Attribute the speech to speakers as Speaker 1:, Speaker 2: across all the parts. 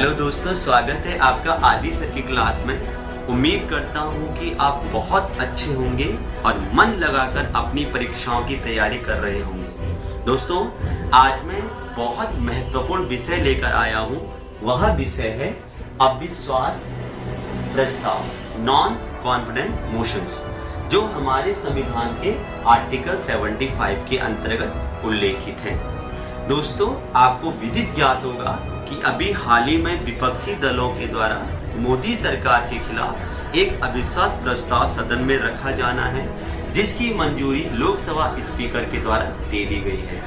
Speaker 1: Hello दोस्तों, स्वागत है आपका आदि सर की क्लास में। उम्मीद करता हूँ कि आप बहुत अच्छे होंगे और मन लगाकर अपनी परीक्षाओं की तैयारी कर रहे होंगे। दोस्तों, आज मैं बहुत महत्वपूर्ण विषय लेकर आया हूँ। वह विषय है अविश्वास प्रस्ताव, नॉन कॉन्फिडेंस मोशंस, जो हमारे संविधान के आर्टिकल 75 के अंतर्गत उल्लेखित है। दोस्तों, आपको विदित ज्ञात होगा कि अभी हाल ही में विपक्षी दलों के द्वारा मोदी सरकार के खिलाफ एक अविश्वास प्रस्ताव सदन में रखा जाना है, जिसकी मंजूरी लोकसभा स्पीकर के द्वारा दे दी गई है।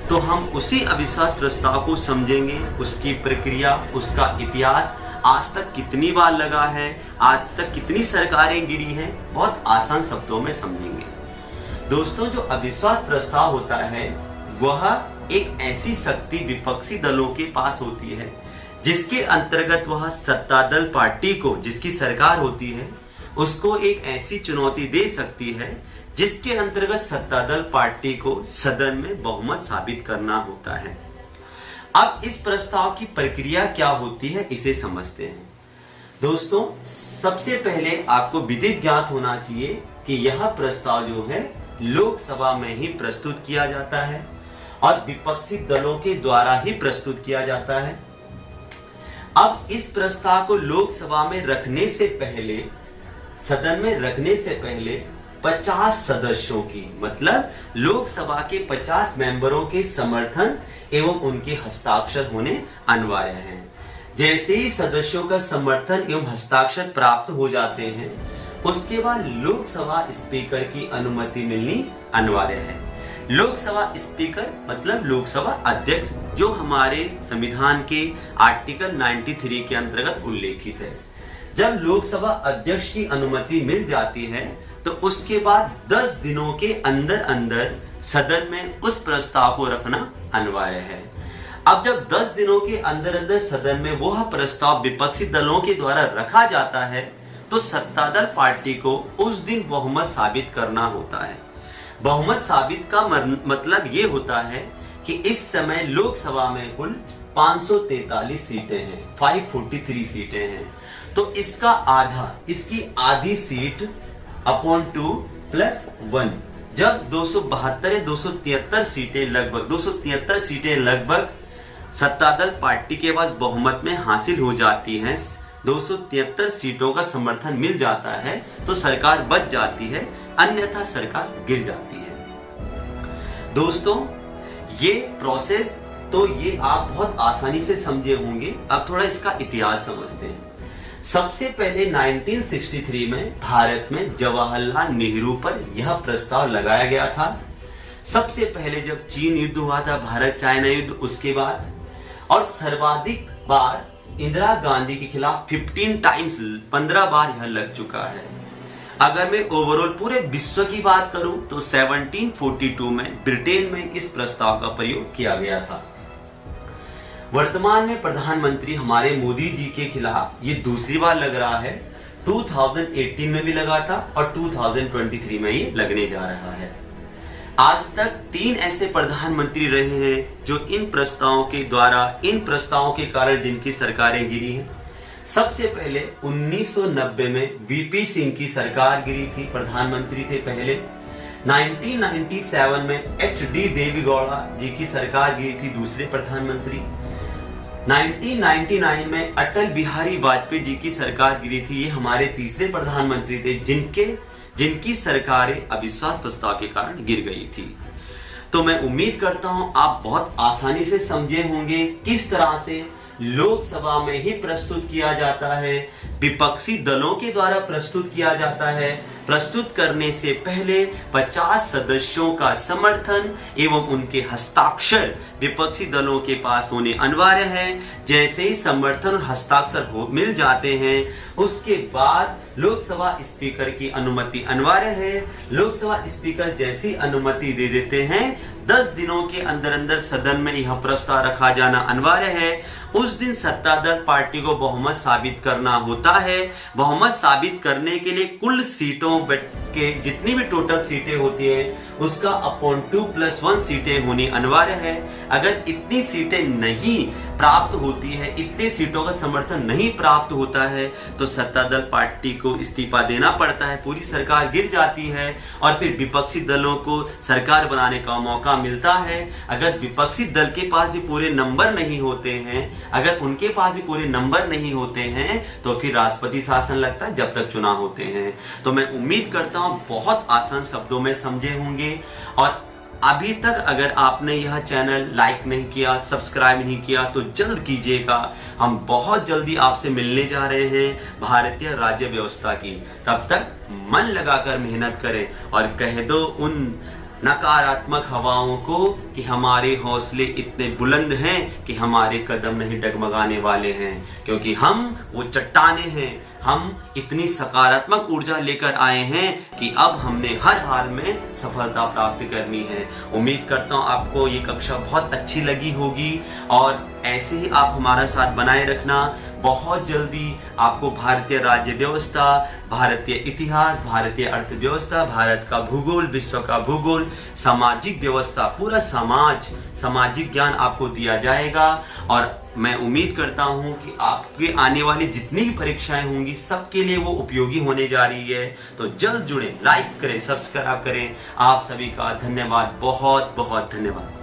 Speaker 1: तो हम उसी अविश्वास प्रस्ताव को समझेंगे, उसकी प्रक्रिया, उसका इतिहास, आज तक कितनी बार लगा है, आज तक कितनी सरकारें गिरी हैं, बहुत आसान शब्दों में समझेंगे। दोस्तों, जो अविश्वास प्रस्ताव होता है वह एक ऐसी शक्ति विपक्षी दलों के पास होती है जिसके अंतर्गत वह सत्तादल पार्टी को, जिसकी सरकार होती है, उसको एक ऐसी चुनौती दे सकती है जिसके अंतर्गत सत्तादल पार्टी को सदन में बहुमत साबित करना होता है। अब इस प्रस्ताव की प्रक्रिया क्या होती है, इसे समझते हैं। दोस्तों, सबसे पहले आपको विदित ज्ञात होना चाहिए कि यह प्रस्ताव जो है लोकसभा में ही प्रस्तुत किया जाता है और विपक्षी दलों के द्वारा ही प्रस्तुत किया जाता है। अब इस प्रस्ताव को लोकसभा में रखने से पहले, सदन में रखने से पहले 50 सदस्यों की, मतलब लोकसभा के 50 मेंबरों के समर्थन एवं उनके हस्ताक्षर होने अनिवार्य हैं। जैसे ही सदस्यों का समर्थन एवं हस्ताक्षर प्राप्त हो जाते हैं, उसके बाद लोकसभा स्पीकर की अनुमति मिलनी अनिवार्य है। लोकसभा स्पीकर मतलब लोकसभा अध्यक्ष, जो हमारे संविधान के आर्टिकल 93 के अंतर्गत उल्लेखित है। जब लोकसभा अध्यक्ष की अनुमति मिल जाती है तो उसके बाद 10 दिनों के अंदर अंदर सदन में उस प्रस्ताव को रखना अनिवार्य है। अब जब 10 दिनों के अंदर अंदर सदन में वह प्रस्ताव विपक्षी दलों के द्वारा रखा जाता है तो सत्तादल पार्टी को उस दिन बहुमत साबित करना होता है। बहुमत साबित का मतलब ये होता है कि इस समय लोकसभा में कुल 543 सीटें हैं, 543 सीटें हैं। तो इसका आधा, इसकी आधी सीट अपॉन 2 प्लस 1, जब 272 या 273 सीटें लगभग 273 सीटें लगभग सत्तादल पार्टी के पास बहुमत में हासिल हो जाती हैं, 273 सीटों का समर्थन मिल जाता है तो सरकार बच जाती है, अन्यथा सरकार गिर जाती है। दोस्तों, ये प्रोसेस तो ये आप बहुत आसानी से समझे होंगे। अब थोड़ा इसका इतिहास समझते हैं। सबसे पहले 1963 में भारत में जवाहरलाल नेहरू पर यह प्रस्ताव लगाया गया था। सबसे पहले जब चीन युद्ध हुआ था, भारत चाइना युद्ध, उसके बाद, और सर्वाधिक बार इंदिरा गांधी के खिलाफ 15 बार यह लग चुका है। अगर मैं ओवरऑल पूरे विश्व की बात करूं तो 1742 में ब्रिटेन में इस प्रस्ताव का प्रयोग किया गया था। वर्तमान में प्रधानमंत्री हमारे मोदी जी के खिलाफ ये दूसरी बार लग रहा है। 2018 में भी लगा था और 2023 में ये लगने जा रहा है। आज तक 3 ऐसे प्रधानमंत्री रहे हैं जो इन प्रस्तावों के द्वारा, इन प्रस्तावों के कारण जिनकी सरकारें गिरी हैं। सबसे पहले 1990 में वीपी सिंह की सरकार गिरी थी, प्रधानमंत्री थे पहले। 1997 में एचडी देवेगौड़ा जी की सरकार गिरी थी, दूसरे प्रधानमंत्री। 1999 में अटल बिहारी वाजपेयी जी की सरकार गिरी थी, ये हमारे तीसरे प्रधानमंत्री थे जिनकी सरकारें अविश्वास प्रस्ताव के कारण गिर गई थी। तो मैं उम्मीद करता हूं आप बहुत आसानी से समझे होंगे किस तरह से लोकसभा में ही प्रस्तुत किया जाता है, विपक्षी दलों के द्वारा प्रस्तुत किया जाता है। प्रस्तुत करने से पहले 50 सदस्यों का समर्थन एवं उनके हस्ताक्षर विपक्षी दलों के पास होने अनिवार्य है। जैसे ही समर्थन और हस्ताक्षर मिल जाते हैं, उसके बाद लोकसभा स्पीकर की अनुमति अनिवार्य है। लोकसभा स्पीकर जैसी अनुमति दे देते हैं, 10 दिनों के अंदर अंदर सदन में यह प्रस्ताव रखा जाना अनिवार्य है। उस दिन सत्तादल पार्टी को बहुमत साबित करना होता है। बहुमत साबित करने के लिए कुल सीटों के जितनी भी टोटल सीटें होती है उसका अपॉन 2+1 सीटें होनी अनिवार्य है। अगर इतनी सीटें नहीं प्राप्त होती है, इतने सीटों का समर्थन नहीं प्राप्त होता है तो सत्ता दल पार्टी को इस्तीफा देना पड़ता है, पूरी सरकार गिर जाती है और फिर विपक्षी दलों को सरकार बनाने का मौका मिलता है। अगर विपक्षी दल के पास भी पूरे नंबर नहीं होते हैं, अगर उनके पास भी पूरे नंबर नहीं होते हैं तो फिर राष्ट्रपति शासन लगता है जब तक चुनाव होते हैं। तो मैं उम्मीद करता हूं बहुत आसान शब्दों में समझे होंगे। और अभी तक अगर आपने यह चैनल लाइक नहीं किया, सब्सक्राइब नहीं किया तो जल्द कीजिएगा। हम बहुत जल्दी आपसे मिलने जा रहे हैं भारतीय राज्य व्यवस्था की। तब तक मन लगाकर मेहनत करें और कह दो उन नकारात्मक हवाओं को कि हमारे हौसले इतने बुलंद हैं कि हमारे कदम नहीं डगमगाने वाले हैं, क्योंकि हम वो चट्टाने हैं। हम इतनी सकारात्मक ऊर्जा लेकर आए हैं कि अब हमने हर हाल में सफलता प्राप्त करनी है। उम्मीद करता हूं आपको ये कक्षा बहुत अच्छी लगी होगी और ऐसे ही आप हमारा साथ बनाए रखना। बहुत जल्दी आपको भारतीय राज्य व्यवस्था, भारतीय इतिहास, भारतीय अर्थव्यवस्था, भारत का भूगोल, विश्व का भूगोल, सामाजिक व्यवस्था, पूरा सामाजिक ज्ञान आपको दिया जाएगा। और मैं उम्मीद करता हूं कि आपके आने वाली जितनी भी परीक्षाएं होंगी सबके लिए वो उपयोगी होने जा रही है। तो जल्द जुड़े, लाइक करें, सब्सक्राइब करें। आप सभी का धन्यवाद, बहुत बहुत धन्यवाद।